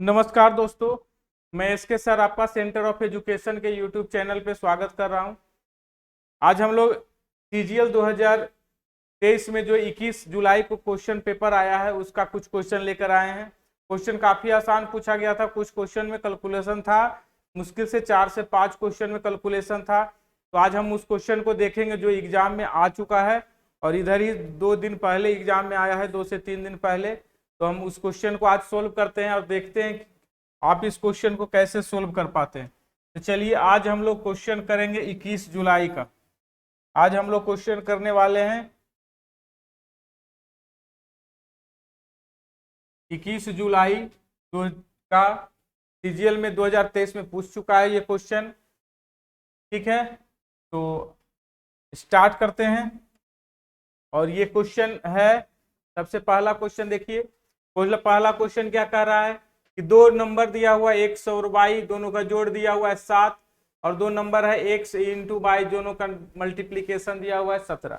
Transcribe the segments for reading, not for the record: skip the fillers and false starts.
नमस्कार दोस्तों, मैं एसके सर आपका सेंटर ऑफ एजुकेशन के यूट्यूब चैनल पे स्वागत कर रहा हूं। आज हम लोग सीजीएल 2023 में जो 21 जुलाई को क्वेश्चन पेपर आया है उसका कुछ क्वेश्चन लेकर आए हैं। क्वेश्चन काफी आसान पूछा गया था, कुछ क्वेश्चन में कैलकुलेशन था, मुश्किल से 4 से 5 क्वेश्चन में कैलकुलेशन था। तो आज हम उस क्वेश्चन को देखेंगे जो एग्जाम में आ चुका है और इधर ही 2 दिन पहले एग्जाम में आया है, 2 से 3 दिन पहले। तो हम उस क्वेश्चन को आज सोल्व करते हैं और देखते हैं कि आप इस क्वेश्चन को कैसे सोल्व कर पाते हैं। तो चलिए आज हम लोग क्वेश्चन करेंगे 21 जुलाई का। आज हम लोग क्वेश्चन करने वाले हैं 21 जुलाई का सीजीएल में 2023 में पूछ चुका है ये क्वेश्चन। ठीक है, तो स्टार्ट करते हैं। और ये क्वेश्चन है, सबसे पहला क्वेश्चन देखिए। पहला क्वेश्चन क्या कह रहा है कि दो नंबर दिया हुआ है x और y, दोनों का जोड़ दिया हुआ है 7 और दो नंबर है x इंटू y, दोनों का मल्टीप्लीकेशन दिया हुआ है 17।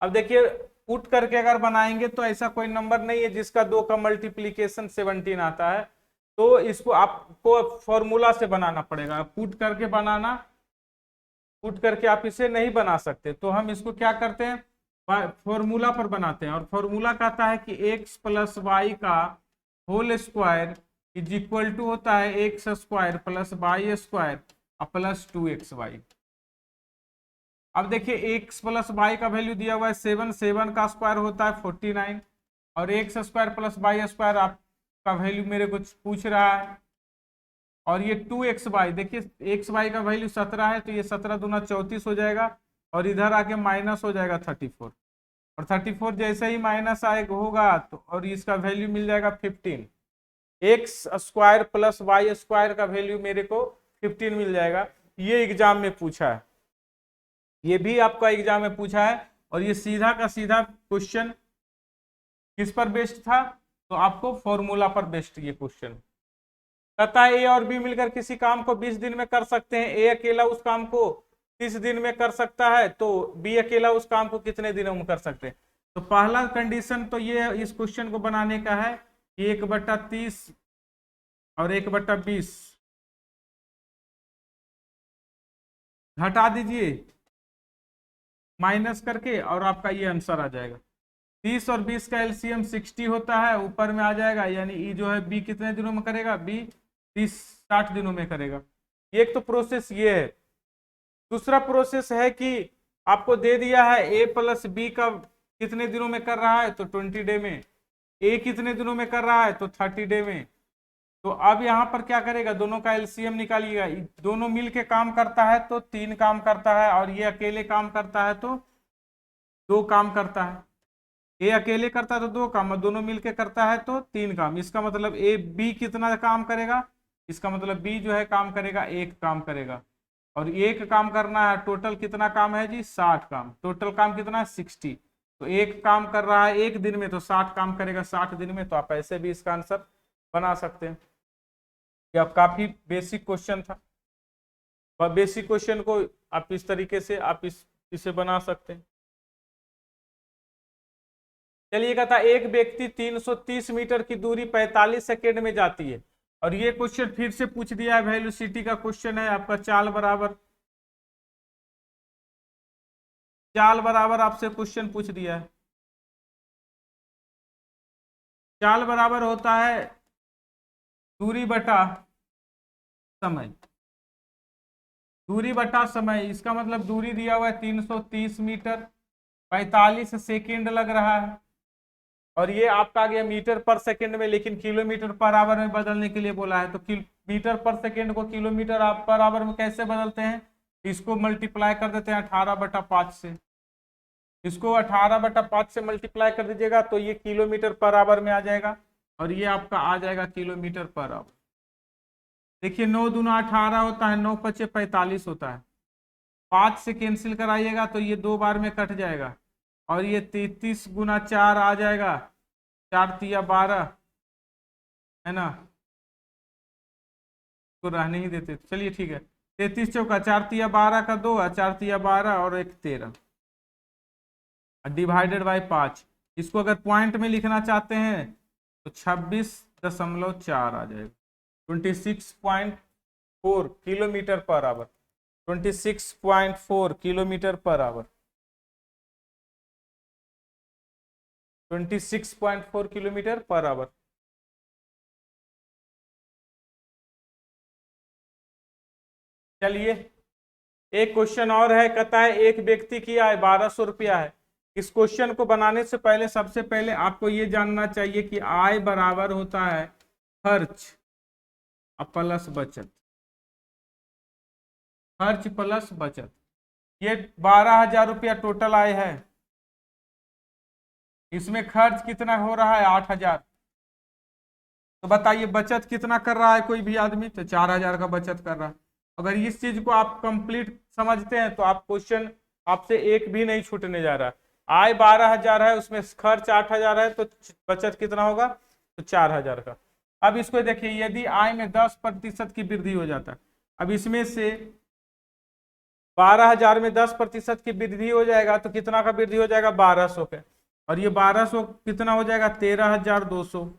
अब देखिए पुट करके अगर बनाएंगे तो ऐसा कोई नंबर नहीं है जिसका 2 का मल्टीप्लीकेशन 17 आता है। तो इसको आपको फॉर्मूला से बनाना पड़ेगा। पुट करके बनाना, पुट करके आप इसे नहीं बना सकते। तो हम इसको क्या करते हैं, फॉर्मूला पर बनाते हैं। और फॉर्मूला कहता है कि x प्लस वाई का whole square is equal to होता है x square plus y square और प्लस 2xy। अब देखिए x प्लस वाई का वैल्यू दिया हुआ है 7, 7 का स्क्वायर होता है 49 और x square plus y square आपका वैल्यू मेरे को पूछ रहा है। और ये 2xy, देखिए xy का वैल्यू 17 है तो ये 17 दूना 34 हो जाएगा और इधर आके माइनस हो जाएगा 34 और 34 जैसे ही माइनस आएगा होगा तो और इसका वैल्यू मिल जाएगा 15। X square plus y square का वैल्यू मेरे को 15 मिल जाएगा। ये एग्जाम में पूछा है, ये भी आपका एग्जाम में पूछा है। और ये सीधा का सीधा क्वेश्चन किस पर बेस्ड था, तो आपको फॉर्मूला पर बेस्ड ये क्वेश्चन कहता है। ए और बी मिलकर किसी काम को 20 दिन में कर सकते हैं। ए अकेला उस काम को 30 दिन में कर सकता है, तो बी अकेला उस काम को कितने दिनों में कर सकते हैं। तो पहला कंडीशन तो ये इस क्वेश्चन को बनाने का है 1/30 और 1/20 घटा दीजिए माइनस करके और आपका ये आंसर आ जाएगा। 30 और 20 का एलसीएम 60 होता है, ऊपर में आ जाएगा। यानी ई जो है बी कितने दिनों में करेगा, बी 60 दिनों में करेगा। एक तो प्रोसेस ये है। दूसरा प्रोसेस है कि आपको दे दिया है ए प्लस बी का कितने दिनों में कर रहा है, तो 20 डे में। ए कितने दिनों में कर रहा है, तो 30 डे में। तो अब यहाँ पर क्या करेगा, दोनों का एलसीएम निकालिएगा। दोनों मिल के काम करता है तो 3 काम करता है और ये अकेले काम करता है तो 2 काम करता है। ए अकेले करता है तो 2 काम और दोनों मिलके करता है तो 3 काम। इसका मतलब ए बी कितना काम करेगा, इसका मतलब बी जो है काम करेगा 1 काम करेगा। और 1 काम करना है, टोटल कितना काम है जी, 60 काम। टोटल काम कितना है, 60। तो 1 काम कर रहा है 1 दिन में तो 60 काम करेगा 60 दिन में। तो आप ऐसे भी इसका आंसर बना सकते हैं। ये अब काफी बेसिक क्वेश्चन था। बेसिक क्वेश्चन को आप इस तरीके से आप इसे बना सकते हैं। चलिए कहता है एक व्यक्ति 330 मीटर की दूरी 45 सेकेंड में जाती है। और ये क्वेश्चन फिर से पूछ दिया है, वेलोसिटी का क्वेश्चन है आपका। चाल बराबर आपसे क्वेश्चन पूछ दिया है। चाल बराबर होता है दूरी बटा समय। दूरी बटा समय, इसका मतलब दूरी दिया हुआ है 330 मीटर, 45 सेकेंड लग रहा है। और ये आपका आ गया मीटर पर सेकंड में, लेकिन किलोमीटर पर आवर में बदलने के लिए बोला है। तो मीटर पर सेकंड को किलोमीटर पर आवर में कैसे बदलते हैं, इसको मल्टीप्लाई कर देते हैं 18/5 से। इसको 18/5 से मल्टीप्लाई कर दीजिएगा तो ये किलोमीटर पर आवर में आ जाएगा और ये आपका आ जाएगा किलोमीटर पर आवर। देखिए 9 दूना 18 होता है, 9 पचे 45 होता है। 5 से कैंसिल कराइएगा तो ये 2 बार में कट जाएगा और ये 33 गुना 4 आ जाएगा, 4 तिया 12 है ना, तो रहने ही देते। चलिए ठीक है, 33 चौका 4 तिया 12 का 2 है, 4 तिया 12 और 1 13 डिवाइडेड बाई 5। इसको अगर पॉइंट में लिखना चाहते हैं तो 26.4 आ जाएगा। 26.4 kilometre per hour, 26.4 kilometre per hour, 26.4 kilometre per hour. चलिए एक क्वेश्चन और है, कहता है एक व्यक्ति की आय 1200 रुपया है। इस क्वेश्चन को बनाने से पहले सबसे पहले आपको ये जानना चाहिए कि आय बराबर होता है खर्च प्लस बचत, खर्च प्लस बचत। ये 12,000 रुपया टोटल आय है, इसमें खर्च कितना हो रहा है 8,000। तो बताइए बचत कितना कर रहा है कोई भी आदमी, तो 4,000 का बचत कर रहा है। अगर इस चीज को आप कंप्लीट समझते हैं तो आप क्वेश्चन आपसे एक भी नहीं छूटने जा रहा। आय 12,000 है, उसमें खर्च 8,000 है, तो बचत कितना होगा, तो 4,000 का। अब इसको देखिए, यदि आय में 10% की वृद्धि हो जाता है, अब इसमें से 12,000 में 10% की वृद्धि हो जाएगा तो कितना का वृद्धि हो जाएगा, 1200 के। और ये 1200 कितना हो जाएगा, 13,200।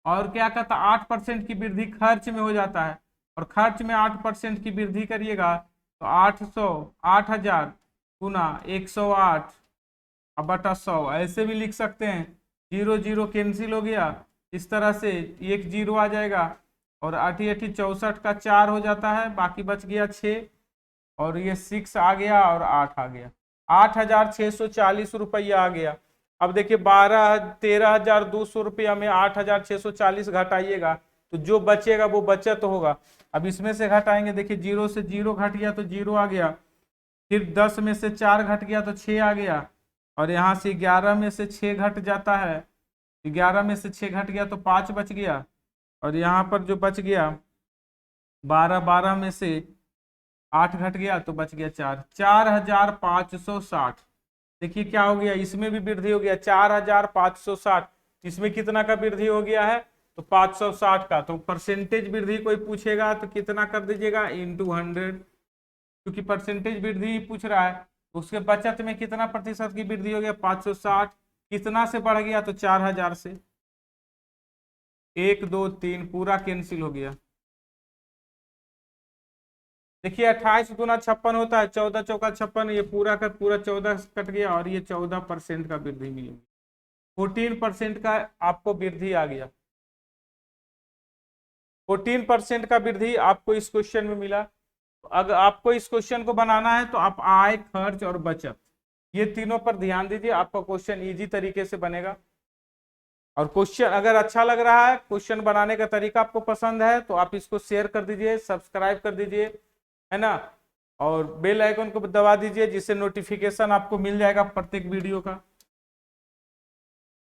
और क्या कहता, 8% की वृद्धि खर्च में हो जाता है, और खर्च में 8% की वृद्धि करिएगा तो 8,000 गुना 108 अब बटा 100, ऐसे भी लिख सकते हैं। 0 0 कैंसिल हो गया, इस तरह से एक 0 आ जाएगा, और 8 8 64 का 4 हो जाता है, बाकी बच गया 6, और ये 6 आ गया और 8 आ गया, 8,640 रुपया आ गया। अब देखिए 13,200 रुपया में 8,640 घटाइएगा तो जो बचेगा वो बचत होगा। अब इसमें से घटाएंगे, देखिए 0 से 0 घट गया तो 0 आ गया, फिर 10 में से 4 घट गया तो 6 आ गया, और यहाँ से 11 में से 6 घट जाता है, 11 में से 6 घट गया तो 5 बच गया, और यहाँ पर जो बच गया 12 में से 8 घट गया तो बच गया 4, 4,560। देखिए क्या हो गया, इसमें भी वृद्धि हो गया 4,560, इसमें कितना का वृद्धि हो गया है, तो 560 का। तो परसेंटेज वृद्धि कोई पूछेगा तो कितना कर दीजिएगा, इंटू 100, क्योंकि परसेंटेज वृद्धि पूछ रहा है। उसके बचत में कितना प्रतिशत की वृद्धि हो गया, 560, कितना से बढ़ गया, तो 4,000 से। 1 2 3 पूरा कैंसिल हो गया। देखिए 28 गुना 56 होता है, 14 चौका 56, ये पूरा का पूरा 14 कट गया, और ये 14% का वृद्धि मिलेगी, 14% का आपको वृद्धि आ गया, 14% का वृद्धि आपको इस क्वेश्चन में मिला। अगर आपको इस क्वेश्चन को बनाना है तो आप आय, खर्च और बचत, ये तीनों पर ध्यान दीजिए, आपका क्वेश्चन इजी तरीके से बनेगा। और क्वेश्चन अगर अच्छा लग रहा है, क्वेश्चन बनाने का तरीका आपको पसंद है, तो आप इसको शेयर कर दीजिए, सब्सक्राइब कर दीजिए, है ना, और बेल आइकन को दबा दीजिए, जिससे नोटिफिकेशन आपको मिल जाएगा प्रत्येक वीडियो का।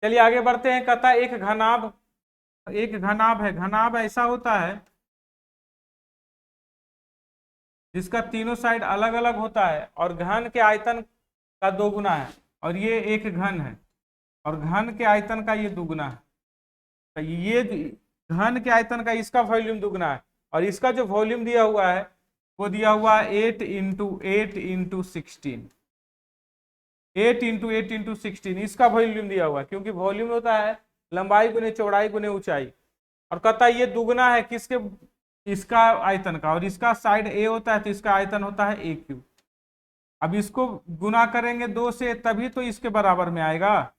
चलिए आगे बढ़ते हैं। कहता है एक घनाभ है। घनाभ ऐसा होता है जिसका तीनों साइड अलग अलग होता है, और घन के आयतन का 2 गुना है, और ये एक घन है, और घन के आयतन का ये 2 गुना है। तो ये घन के आयतन का इसका वॉल्यूम 2 गुना है, और इसका जो वॉल्यूम दिया हुआ है वो दिया हुआ है 8 इंटू 8 इंटू 16, 8 इंटू 8 इंटू 16, इसका वॉल्यूम दिया हुआ है, क्योंकि वॉल्यूम होता है लंबाई गुने चौड़ाई गुने ऊंचाई। और कहता है ये दुगना है किसके, इसका आयतन का, और इसका साइड ए होता है तो इसका आयतन होता है ए क्यूब। अब इसको गुना करेंगे 2 से तभी तो इसके बराबर में आएगा,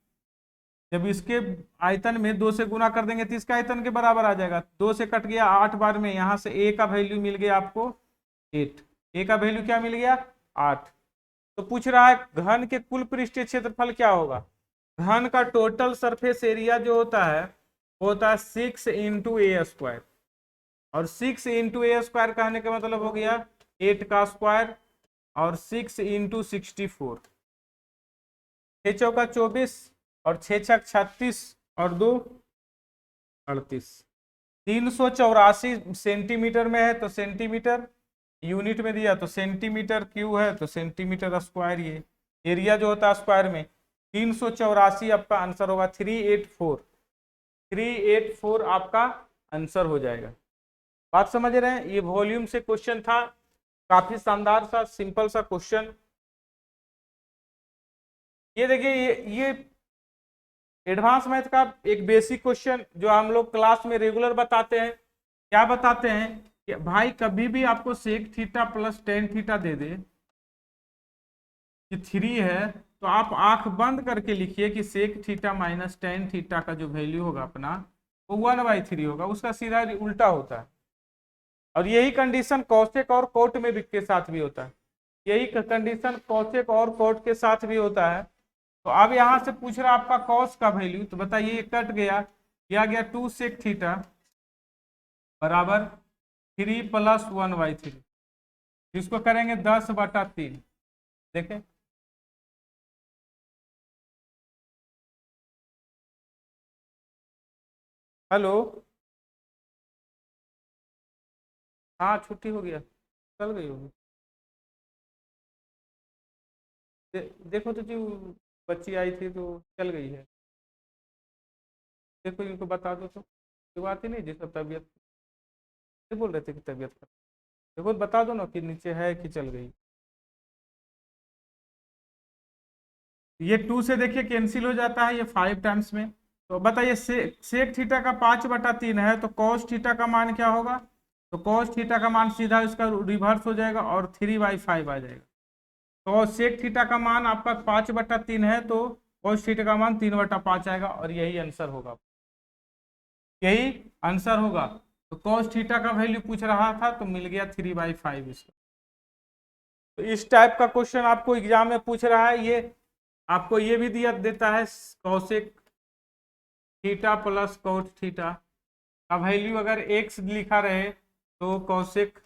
जब इसके आयतन में 2 से गुना कर देंगे तो इसका आयतन के बराबर आ जाएगा। 2 से कट गया 8 बार में, यहाँ से ए का वैल्यू मिल गया आपको 8, ए का वैल्यू क्या मिल गया 8। तो पूछ रहा है घन के कुल पृष्ठीय क्षेत्रफल क्या होगा। घन का टोटल सरफेस एरिया जो होता है वो होता है 6 इंटू ए स्क्वायर, और 6 इंटू ए स्क्वायर कहने का मतलब हो गया 8 का स्क्वायर, और 6 इंटू 64, 6 चौका 24, और 6 छक 36, और 2 38, 384 सेंटीमीटर में है तो सेंटीमीटर, यूनिट में दिया तो सेंटीमीटर क्यूब है तो सेंटीमीटर स्क्वायर। ये एरिया जो होता है स्क्वायर में 384 आपका आंसर होगा, 384 आपका आंसर हो जाएगा। बात समझ रहे हैं, ये वॉल्यूम से क्वेश्चन था, काफी शानदार सा सिंपल सा क्वेश्चन। ये देखिए ये एडवांस मैथ का एक बेसिक क्वेश्चन जो हम लोग क्लास में रेगुलर बताते हैं, क्या बताते हैं कि भाई कभी भी आपको sec theta plus ten theta दे दे कि 3 है, तो आप आंख बंद करके लिखिए कि sec theta minus tan theta का जो वैल्यू होगा अपना वो 1/3 होगा। उसका सीधा उल्टा होता है। और यही कंडीशन कॉसेक और कोट में भी के साथ भी होता है। यही कंडीशन कॉसेक और कोट के साथ भी होता है। तो अब यहां से पूछ रहा आपका कॉस का वैल्यू, तो बताइए ये कट गया, यह गया 2 सेक थीटा बराबर 3 प्लस 1/3। इसको करेंगे 10/3। देखें, हेलो, हाँ छुट्टी हो गया, चल गई होगी। देखो तो जी, बच्ची आई थी तो चल गई है। देखो इनको बता दो तो, कोई बात ही नहीं, जिसका तबीयत ये बोल रहे थे कि तबीयत खराब। देखो बता दो ना कि नीचे है कि चल गई। ये 2 से देखिए कैंसिल हो जाता है, ये 5 टाइम्स में। तो बताइए सेक थीटा का 5/3 है, तो कॉस थीटा का मान क्या होगा? तो कॉस थीटा का मान सीधा इसका रिवर्स हो जाएगा और 3/5 आ जाएगा। तो सेक थीटा का मान आपका 5/3 है, तो कॉस थीटा का मान 3/5 आएगा और यही आंसर होगा। यही आंसर होगा। तो कॉस थीटा का वैल्यू पूछ रहा था तो मिल गया 3/5 इसका। तो इस टाइप का क्वेश्चन आपको एग्जाम में पूछ रहा है। ये आपको ये भी दिया देता है cosec theta plus cot theta का वैल्यू अगर एक्स लिखा रहे तो cosec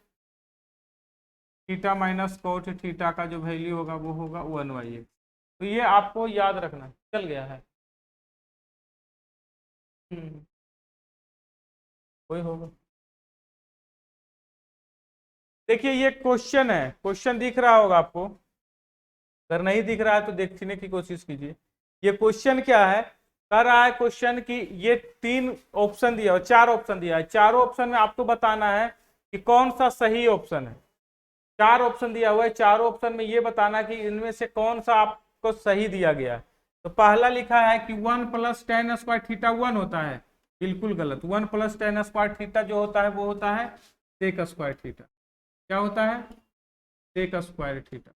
theta minus cot theta का जो वैल्यू होगा वो होगा 1/x। तो ये आपको याद रखना, चल गया है। वही होगा। देखिए ये क्वेश्चन है, क्वेश्चन दिख रहा होगा आपको, अगर नहीं दिख रहा है तो देखने की कोशिश कीजिए। ये क्वेश्चन क्या है, कर रहा है क्वेश्चन कि ये 3 ऑप्शन दिया है, 4 ऑप्शन दिया है, चारों ऑप्शन में आपको बताना है कि कौन सा सही ऑप्शन है। 4 ऑप्शन दिया हुआ है, चारों ऑप्शन में ये बताना कि इनमें से कौन सा आपको सही दिया गया है। तो पहला लिखा है कि 1 + tan स्क्वायर थीटा 1 होता है, बिल्कुल गलत। 1 + tan स्क्वायर थीटा जो होता है वो होता है सेक स्क्वायर थीटा। क्या होता है? Sec square theta.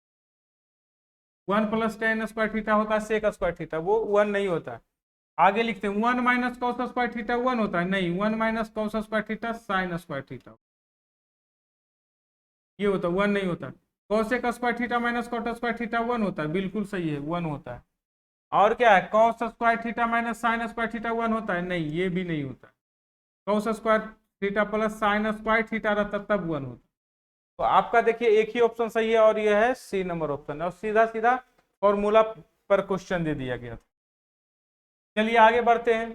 1 + tan square theta होता है सेक स्क्वायर थीटा, वो 1 नहीं होता है। आगे लिखते हैं 1 - cos स्क्वायर थीटा 1 होता है, नहीं, 1 - cos square theta sin square theta, ये होता है, 1 नहीं होता। cosec square theta minus cot square theta 1 होता है, बिल्कुल सही है, 1 होता है। और क्या है, cos square theta minus sin square theta 1 होता है, नहीं, ये भी नहीं होता है। cos square theta plus sin square theta रहता तब 1 होता। तो आपका देखिए एक ही ऑप्शन सही है और यह है सी नंबर ऑप्शन, और सीधा सीधा फॉर्मूला पर क्वेश्चन दे दिया गया था। चलिए आगे बढ़ते हैं।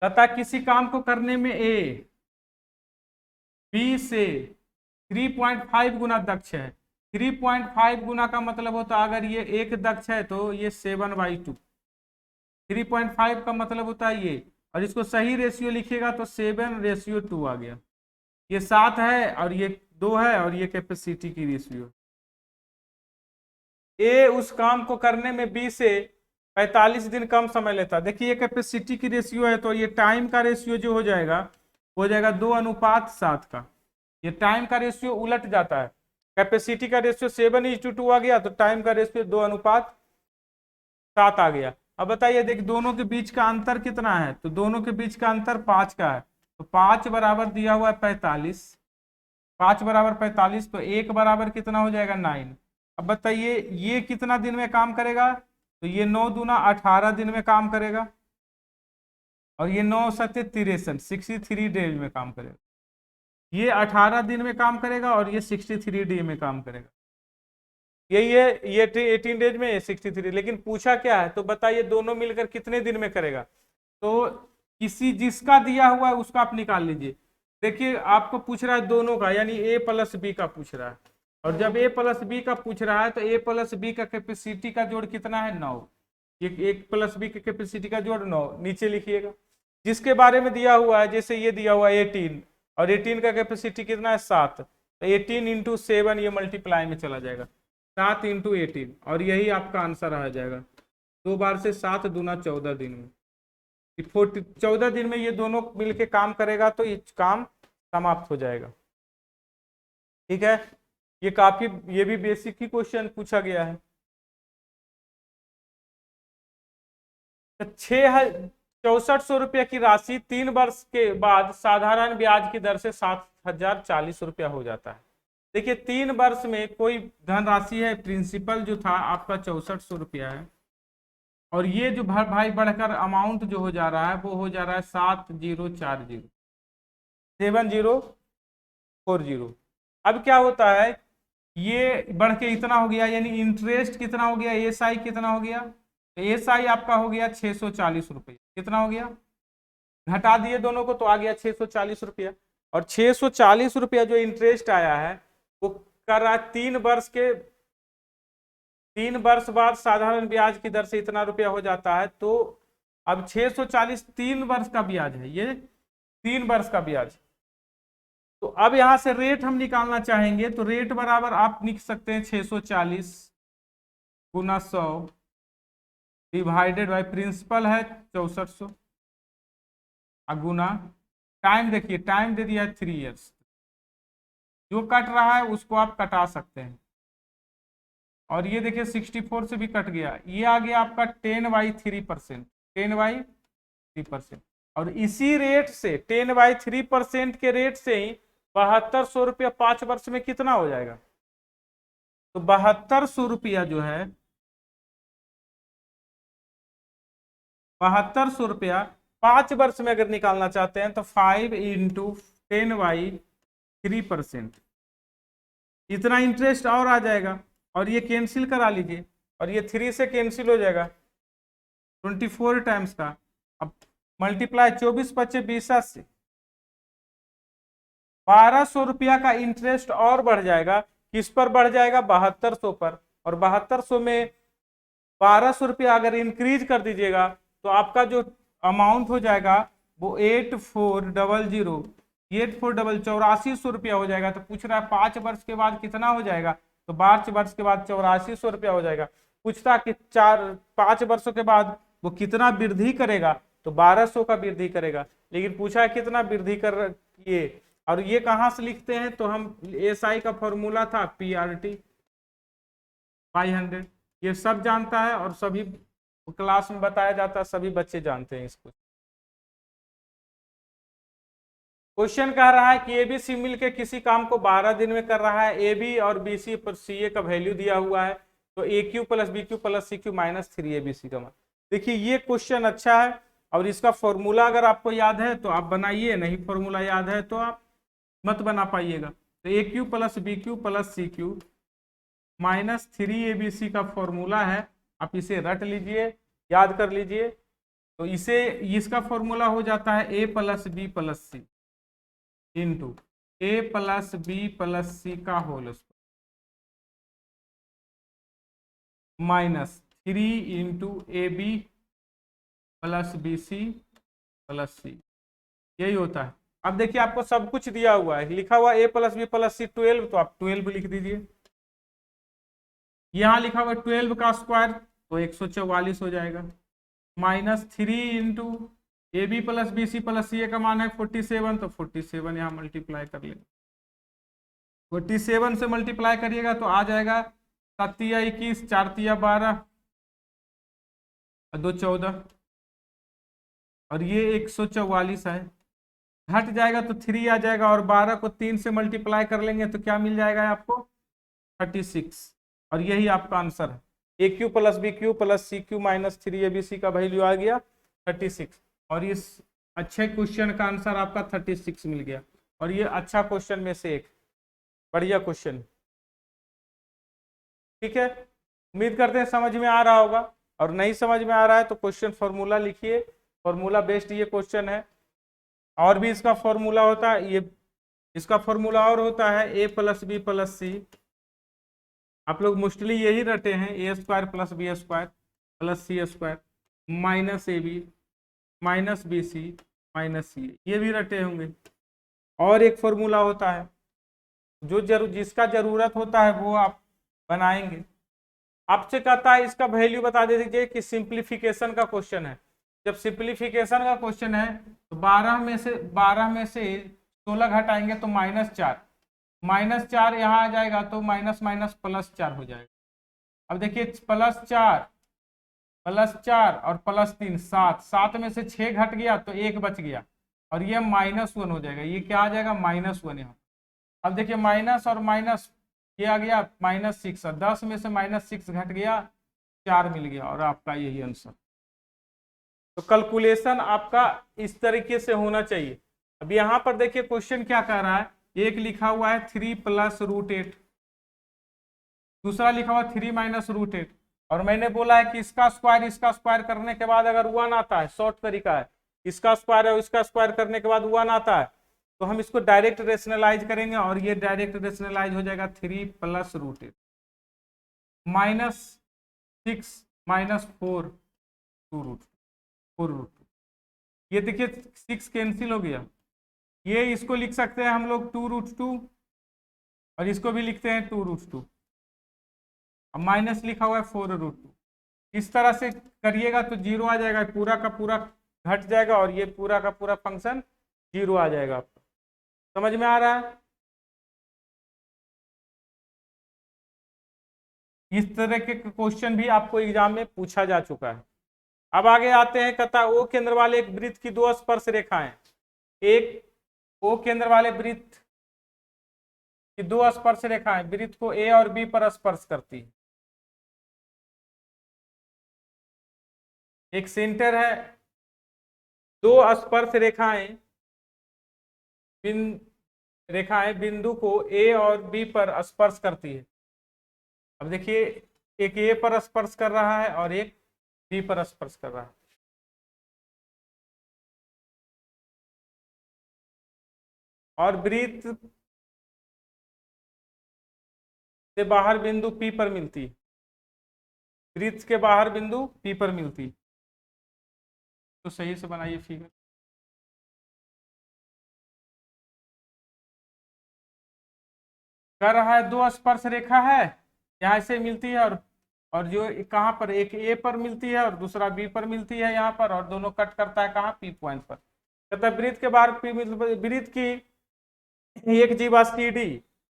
तथा किसी काम को करने में ए बी से 3.5 गुना दक्ष है। 3.5 गुना का मतलब होता है अगर ये एक दक्ष है तो ये 7/2। 3.5 का मतलब होता है ये, और इसको सही रेशियो लिखिएगा तो 7:2 आ गया। ये 7 है और ये 2 है और ये कैपेसिटी की रेशियो। ए उस काम को करने में बी से 45 दिन कम समय लेता है। देखिए ये कैपेसिटी की रेशियो है तो ये टाइम का रेशियो जो हो जाएगा 2:7 का। ये टाइम का रेशियो उलट जाता है, कैपेसिटी का रेशियो 7:2 आ गया तो टाइम का रेशियो 2:7 आ गया। अब बताइए, देख दोनों के बीच का अंतर कितना है, तो दोनों के बीच का अंतर 5 का है। तो 5 बराबर दिया हुआ है 45, 5 बराबर 45, तो 1 बराबर कितना हो जाएगा 9। अब बताइए ये कितना दिन में काम करेगा, तो ये 9 दूना 18 दिन में काम करेगा, और ये 9 सत्य 63, 63 डेज में काम करेगा। ये 18 दिन में काम करेगा और ये 63 डे में काम करेगा। यही है, ये 18 डेज में, 63। लेकिन पूछा क्या है, तो बताइए दोनों मिलकर कितने दिन में करेगा। तो किसी जिसका दिया हुआ है उसका आप निकाल लीजिए। देखिए आपको पूछ रहा है दोनों का, यानी ए प्लस बी का पूछ रहा है, और जब ए प्लस बी का पूछ रहा है तो ए प्लस बी का कैपेसिटी का जोड़ कितना है 9। ये एक प्लस बी की कैपेसिटी का जोड़ 9 नीचे लिखिएगा। जिसके बारे में दिया हुआ है, जैसे ये दिया हुआ है 18, और 18 का कैपेसिटी कितना है 7, तो 18 × 7 ये मल्टीप्लाई में चला जाएगा, 7 × 18, और यही आपका आंसर आ जाएगा। 2 बार से 7 दूना 14 दिन में। 14 दिन में ये दोनों मिलके काम करेगा तो ये काम समाप्त हो जाएगा। ठीक है, ये काफी, ये भी बेसिक ही क्वेश्चन पूछा गया है। तो 6400 रुपया की राशि 3 वर्ष के बाद साधारण ब्याज की दर से 7040 रुपया हो जाता है। देखिए 3 वर्ष में कोई धनराशि है, प्रिंसिपल जो था आपका 6400 रुपया है, और ये जो भाई बढ़कर अमाउंट जो हो जा रहा है वो हो जा रहा है 7040। अब क्या होता है, ये बढ़ के इतना हो गया, यानी इंटरेस्ट कितना हो गया, एसआई कितना हो गया, तो एसआई आपका हो गया 640 रुपये। कितना हो गया, घटा दिए दोनों को तो आ गया 640 रुपया। और 640 रुपया जो इंटरेस्ट आया है वो कर रहा है 3 वर्ष बाद साधारण ब्याज की दर से इतना रुपया हो जाता है। तो अब 640 3 वर्ष का ब्याज है, ये 3 वर्ष का ब्याज। तो अब यहां से रेट हम निकालना चाहेंगे तो रेट बराबर आप लिख सकते हैं 640 गुना 100 डिवाइडेड बाई प्रिंसिपल है 6400 गुना टाइम, देखिए टाइम दे दिया है 3 ईयर्स। जो कट रहा है उसको आप कटा सकते हैं, और ये देखिए 64 से भी कट गया, ये आ गया आपका 10/3%, 10/3%। और इसी रेट से 10/3% के रेट से ही 7200 रुपया 5 वर्ष में कितना हो जाएगा, तो 7200 रुपया जो है, 7200 रुपया 5 वर्ष में अगर निकालना चाहते हैं तो 5 × 10/3%, इतना इंटरेस्ट और आ जाएगा। और ये कैंसिल करा लीजिए, और ये 3 से कैंसिल हो जाएगा 24 टाइम्स का। अब मल्टीप्लाई 24×25 से 1200 रुपया का इंटरेस्ट और बढ़ जाएगा। किस पर बढ़ जाएगा, 7200 पर। और 7200 में 1200 रुपया अगर इंक्रीज कर दीजिएगा तो आपका जो अमाउंट हो जाएगा वो 8400 रुपया हो जाएगा। तो पूछ रहा है 5 वर्ष के बाद कितना हो जाएगा, तो 5 वर्ष के बाद 8400 रुपया हो जाएगा। पूछता कि 5 वर्षों के बाद वो कितना वृद्धि करेगा, तो 1200 का वृद्धि करेगा। लेकिन पूछा है कितना वृद्धि कर ये, और ये कहाँ से लिखते हैं, तो हम एसआई का फॉर्मूला था PRT 500, ये सब जानता है और सभी क्लास में बताया जाता है, सभी बच्चे जानते हैं इसको। क्वेश्चन कह रहा है कि एबीसी मिलकर किसी काम को 12 दिन में कर रहा है। AB और BC पर CA का वैल्यू दिया हुआ है, तो AQ + BQ + CQ - 3ABC का मान। देखिए ये क्वेश्चन अच्छा है, और इसका फॉर्मूला अगर आपको याद है तो आप बनाइए, नहीं फॉर्मूला याद है तो आप मत बना पाइएगा। तो AQ + BQ + CQ - 3ABC का फॉर्मूला है, आप इसे रट लीजिए, याद कर लीजिए। तो इसे, इसका फॉर्मूला हो जाता है A + B + C into A + B + C का whole square -3 × AB + BC + C, यही होता है। अब देखिए आपको सब कुछ दिया हुआ है, लिखा हुआ A + B + C 12, तो आप 12 लिख दीजिए। यहाँ लिखा हुआ 12 का स्क्वायर तो 144 हो जाएगा, -3 × AB + BC + CA का मान है 47, तो 47 यहाँ मल्टीप्लाई कर लेंगे। 47 से मल्टीप्लाई करिएगा तो आ जाएगा 7 × 21, 4 × 12 और 2 × 14, और ये 144 है, हट जाएगा तो 3 आ जाएगा, और 12 को 3 से मल्टीप्लाई कर लेंगे तो क्या मिल जाएगा आपको, 36। और यही आपका आंसर है। AQ + BQ + CQ - 3ABC का वैल्यू आ गया 36, और इस अच्छे क्वेश्चन का आंसर आपका 36 मिल गया। और ये अच्छा क्वेश्चन में से एक बढ़िया क्वेश्चन, ठीक है। उम्मीद करते हैं समझ में आ रहा होगा, और नहीं समझ में आ रहा है तो क्वेश्चन फॉर्मूला लिखिए, फॉर्मूला बेस्ड ये क्वेश्चन है। और भी इसका फॉर्मूला होता है, ये इसका फॉर्मूला और होता है A + B + C, आप लोग मोस्टली यही रटे हैं, A² + B² + C² -AB - BC - CA, ये भी रटे होंगे। और एक फॉर्मूला होता है जो जिसका जरूरत होता है वो आप बनाएंगे। आपसे कहता है इसका वैल्यू बता दीजिए कि सिंप्लीफिकेशन का क्वेश्चन है, जब सिंप्लीफिकेशन का क्वेश्चन है तो 12 में से 16 घटाएंगे तो -4, -4 यहाँ आ जाएगा तो माइनस माइनस +4 हो जाएगा। अब देखिए +4 +4 और +3 7, 7 में से 6 घट गया तो 1 बच गया और ये -1 हो जाएगा। ये क्या आ जाएगा -1 यहाँ। अब देखिए माइनस और माइनस ये आ गया -6 और 10 में से -6 घट गया 4 मिल गया और आपका यही आंसर। तो कैलकुलेशन आपका इस तरीके से होना चाहिए। अब यहाँ पर देखिए क्वेश्चन क्या कह रहा है, एक लिखा हुआ है 3 + √8, दूसरा लिखा हुआ 3 - √8 और मैंने बोला है कि इसका स्क्वायर करने के बाद अगर 1 आता है, शॉर्ट तरीका है, इसका स्क्वायर है इसका स्क्वायर करने के बाद 1 आता है तो हम इसको डायरेक्ट रेशनलाइज करेंगे और ये डायरेक्ट रेशनलाइज हो जाएगा 3 + √8 -6 -4 2√2। ये देखिए 6 कैंसिल हो गया, ये इसको लिख सकते हैं हम लोग 2√2 और इसको भी लिखते हैं 2√2। अब माइनस लिखा हुआ है 4√2। इस तरह से करिएगा तो 0 आ जाएगा, पूरा का पूरा घट जाएगा और ये पूरा का पूरा फंक्शन 0 आ जाएगा। आपको समझ में आ रहा है? इस तरह के क्वेश्चन भी आपको एग्जाम में पूछा जा चुका है। अब आगे आते हैं, कहता ओ केंद्र वाले एक वृत्त की 2 स्पर्श रेखाएं, एक ओ केंद्र वाले वृत्त की 2 स्पर्श रेखाएं वृत्त को ए और बी पर स्पर्श करती है। एक सेंटर है, 2 स्पर्श रेखाएं बिंदु को ए और बी पर स्पर्श करती है। अब देखिए एक ए पर स्पर्श कर रहा है और एक बी पर स्पर्श कर रहा है। और वृत्त से बाहर बिंदु पी पर मिलती है, वृत्त के बाहर बिंदु पी पर मिलती है। तो सही से बनाइए फिगर। कर रहा है 2 स्पर्श रेखा है, यहाँ से मिलती है और जो कहाँ पर, एक ए पर मिलती है और दूसरा बी पर मिलती है यहाँ पर, और दोनों कट करता है कहाँ, पी पॉइंट पर। कहता है वृत्त के बाहर वृत्त की एक जीवा CD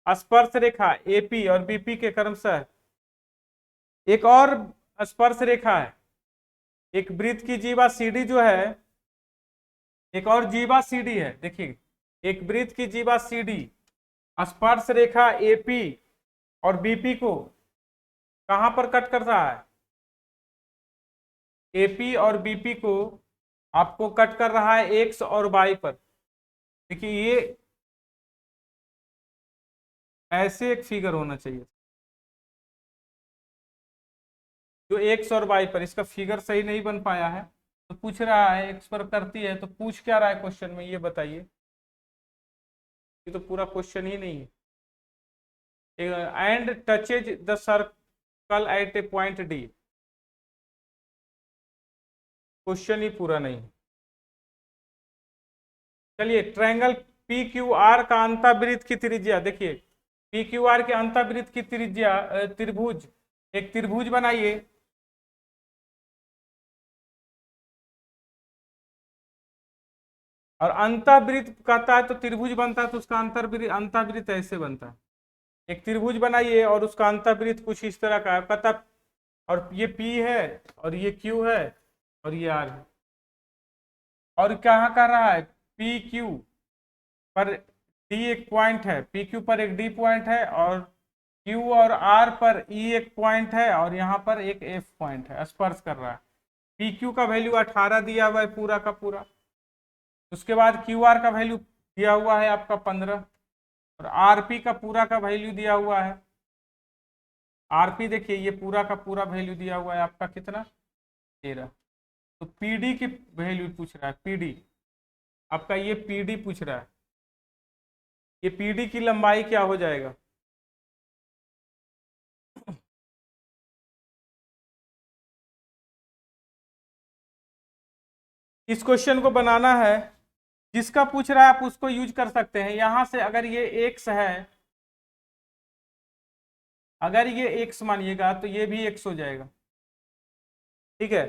स्पर्श रेखा AP और BP के क्रमशः एक और स्पर्श रेखा है, एक वृत्त की जीवा CD जो है, एक और जीवा CD है। देखिए एक वृत्त की जीवा CD स्पर्श रेखा AP और BP को कहां पर कट कर रहा है, AP और BP को आपको कट कर रहा है X और Y पर। देखिए ये ऐसे एक फिगर होना चाहिए जो X और Y पर, इसका फिगर सही नहीं बन पाया है तो पूछ रहा है X पर करती है, तो पूछ क्या रहा है क्वेश्चन में ये बताइए। ये तो पूरा क्वेश्चन ही नहीं है। And touches the circle at a point D, question ही पूरा नहीं। चलिए ट्रायंगल PQR का अंतःवृत्त की त्रिज्या, देखिए PQR के अंतःवृत्त की त्रिज्या त्रिभुज, एक त्रिभुज बनाइए। और अंतःवृत्त कहता है तो त्रिभुज बनता है तो उसका अंतःवृत्त ऐसे बनता है। एक त्रिभुज बनाइए और उसका अंतःवृत्त कुछ इस तरह का कहता, और ये P है और ये Q है और ये R है, और कहाँ कर रहा है, PQ पर D एक पॉइंट है, PQ पर एक D पॉइंट है और Q और R पर E एक पॉइंट है और यहाँ पर एक F पॉइंट है, स्पर्श कर रहा है। PQ का वैल्यू 18 दिया हुआ है पूरा का पूरा, उसके बाद QR का वैल्यू दिया हुआ है आपका 15 और RP का पूरा का वैल्यू दिया हुआ है। RP देखिए ये पूरा का पूरा वैल्यू दिया हुआ है आपका कितना, 13। तो PD की वैल्यू पूछ रहा है, PD आपका, ये PD पूछ रहा है, ये PD की लंबाई क्या हो जाएगा। इस क्वेश्चन को बनाना है, जिसका पूछ रहा है आप उसको यूज कर सकते हैं। यहां से अगर ये x है, अगर ये x मानिएगा तो ये भी x हो जाएगा, ठीक है।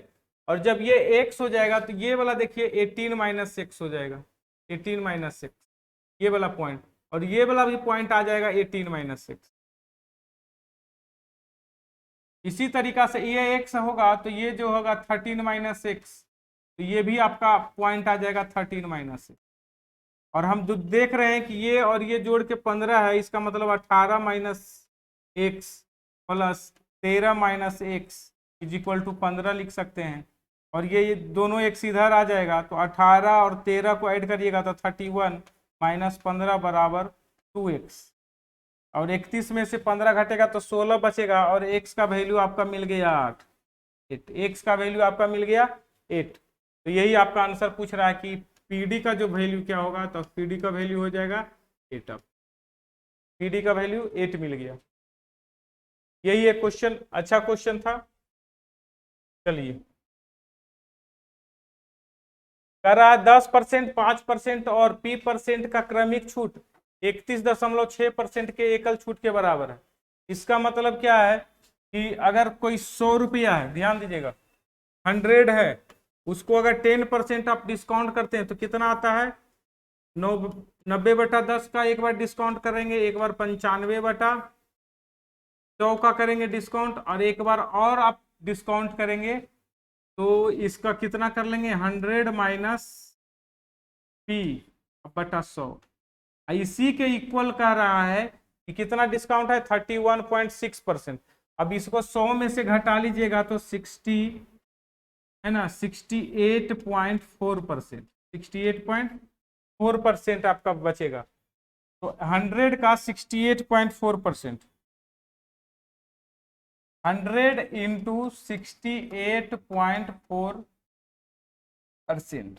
और जब ये x हो जाएगा तो ये वाला देखिए 18 माइनस एक्स हो जाएगा, 18 माइनस एक्स, ये वाला पॉइंट, और ये वाला भी पॉइंट आ जाएगा 18 माइनस एक्स। इसी तरीका से ये x होगा तो ये जो होगा 13 माइनस एक्स, तो ये भी आपका पॉइंट आ जाएगा 13 माइनस एक्स। और हम देख रहे हैं कि ये और ये जोड़ के 15 है, इसका मतलब 18 minus X plus 13 minus X is equal to 15 लिख सकते हैं। और ये दोनों एक्स इधर आ जाएगा तो 18 और 13 को ऐड करिएगा तो 31 माइनस 15 बराबर 2x। और 31 में से 15 घटेगा तो 16 बचेगा, और x का वैल्यू आपका मिल गया 8। x का वैल्यू आपका मिल गया 8। तो यही आपका आंसर पूछ रहा है कि PD का जो वैल्यू क्या होगा, तो PD का वैल्यू हो जाएगा 8। अब PD का वैल्यू 8 मिल गया। यही एक क्वेश्चन, अच्छा क्वेश्चन था। चलिए, कर रहा है 10%, 5% और P% का क्रमिक छूट 31.6% के एकल छूट के बराबर है। इसका मतलब क्या है कि अगर कोई 100 रुपया है, ध्यान दीजिएगा, 100 है, उसको अगर 10% आप डिस्काउंट करते हैं तो कितना आता है, 90/10 का एक बार डिस्काउंट करेंगे, एक बार 95/100 का करेंगे डिस्काउंट, और एक बार और आप डिस्काउंट करेंगे तो इसका कितना कर लेंगे, 100 माइनस P/100। इसी के इक्वल कह रहा है कि कितना डिस्काउंट है, 31.6%। अब इसको 100 में से घटा लीजिएगा तो 60 है ना, 68.4%, 68.4% आपका बचेगा। तो 100 का 68.4%, 100 इंटू 68.4%,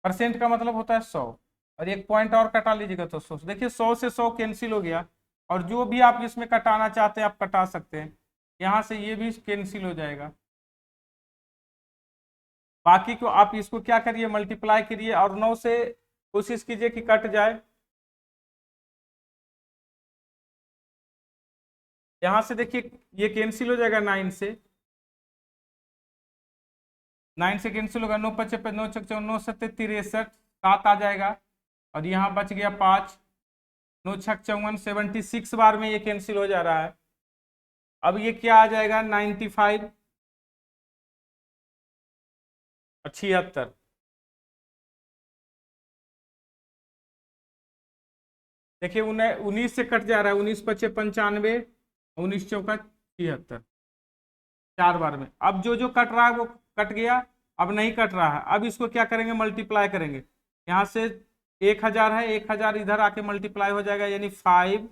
परसेंट का मतलब होता है 100, और एक पॉइंट और कटा लीजिएगा तो 100। देखिए 100 से 100 कैंसिल हो गया, और जो भी आप इसमें कटाना चाहते हैं आप कटा सकते हैं, यहाँ से ये भी कैंसिल हो जाएगा। बाकी को आप इसको क्या करिए, मल्टीप्लाई करिए और 9 से कोशिश कीजिए कि कट जाए। यहाँ से देखिए ये कैंसिल हो जाएगा 9 से, 9 से कैंसिल होगा, 9 5 9 6 9 7 63, 7 आ जाएगा, और यहाँ बच गया 5, 9 6 54, 76 बार में ये कैंसिल हो जा रहा है। अब ये क्या आ जाएगा, 95 और 76। देखिए 19 से कट जा रहा है, 19 5 95, 19 चौका 76, 4 बार में। अब जो जो कट रहा है वो कट गया, अब नहीं कट रहा है। अब इसको क्या करेंगे, मल्टीप्लाई करेंगे। यहाँ से 1000 है, 1000 इधर आके मल्टीप्लाई हो जाएगा, यानी 5।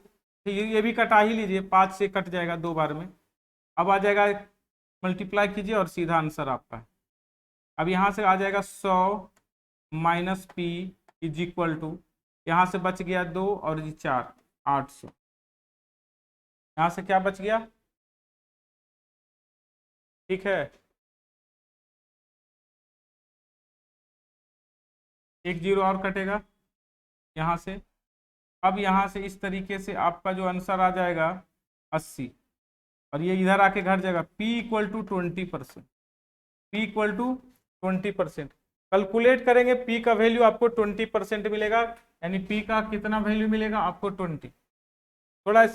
तो ये भी कटा ही लीजिए, 5 से कट जाएगा 2 बार में। अब आ जाएगा, मल्टीप्लाई कीजिए और सीधा आंसर आपका है। अब यहाँ से आ जाएगा 100 minus P is equal to, यहाँ से बच गया 2 और 4, 800। यहाँ से क्या बच गया, ठीक है, 1 0 और कटेगा यहाँ से। अब यहाँ से इस तरीके से आपका जो आंसर आ जाएगा 80, और ये इधर आके घट जाएगा। P equal to 20%, P equal to 20%। Calculate करेंगे, P का वैल्यू आपको 20% मिलेगा, यानी P का कितना वैल्यू मिलेगा आपको 20। थोड़ा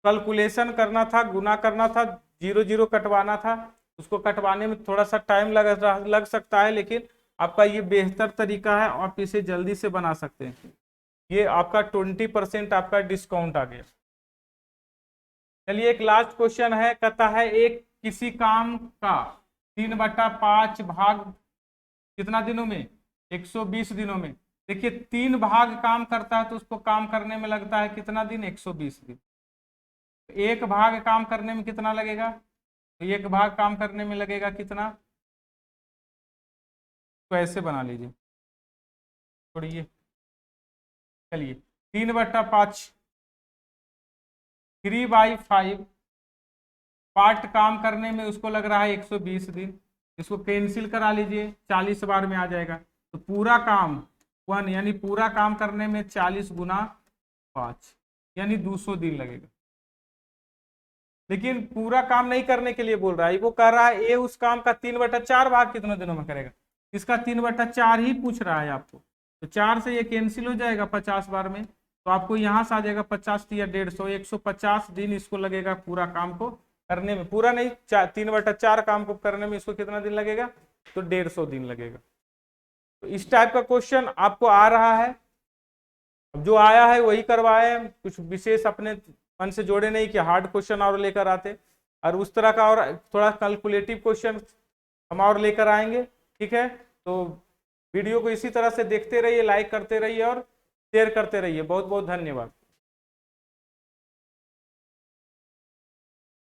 कैलकुलेशन करना था, गुना करना था, 0 0 कटवाना था, उसको कटवाने में थोड़ा सा टाइम लग सकता है, लेकिन आपका ये बेहतर तरीका है, आप इसे जल्दी से बना सकते हैं। ये आपका 20% आपका डिस्काउंट आ गया। चलिए एक लास्ट क्वेश्चन है, कहता है एक किसी काम का 3/5 भाग कितना दिनों में, 120 दिनों में। देखिए 3 भाग काम करता है तो उसको काम करने में लगता है कितना दिन, 120 दिन। एक भाग काम करने में कितना लगेगा, तो एक भाग काम करने में लगेगा कितना, तो ऐसे बना लीजिए, छोड़िए। चलिए 3/5, 3/5 पार्ट काम करने में उसको लग रहा है 120 दिन। इसको कैंसिल करा लीजिए, 40 बार में आ जाएगा। तो पूरा काम 1, यानी पूरा काम करने में 40 गुना 5 यानी 200 दिन लगेगा। लेकिन पूरा काम नहीं करने के लिए बोल रहा है, वो कह रहा है ए उस काम का 3/4 भाग कितने दिनों में करेगा, इसका 3/4 ही पूछ रहा है आपको। तो 4 से ये कैंसिल हो जाएगा 50 बार में, तो आपको यहाँ से आ जाएगा 50 या 150, 150 दिन इसको लगेगा पूरा काम को करने में। पूरा नहीं, 3/4 काम को करने में इसको कितना दिन लगेगा, तो 150 दिन लगेगा। तो इस टाइप का क्वेश्चन आपको आ रहा है, जो आया है वही करवाए, कुछ विशेष अपने मन से जोड़े नहीं कि हार्ड क्वेश्चन और लेकर आते, और उस तरह का और थोड़ा कैलकुलेटिव क्वेश्चन हम और लेकर आएंगे। ठीक है, तो वीडियो को इसी तरह से देखते रहिए, लाइक करते रहिए और शेयर करते रहिए। बहुत बहुत धन्यवाद।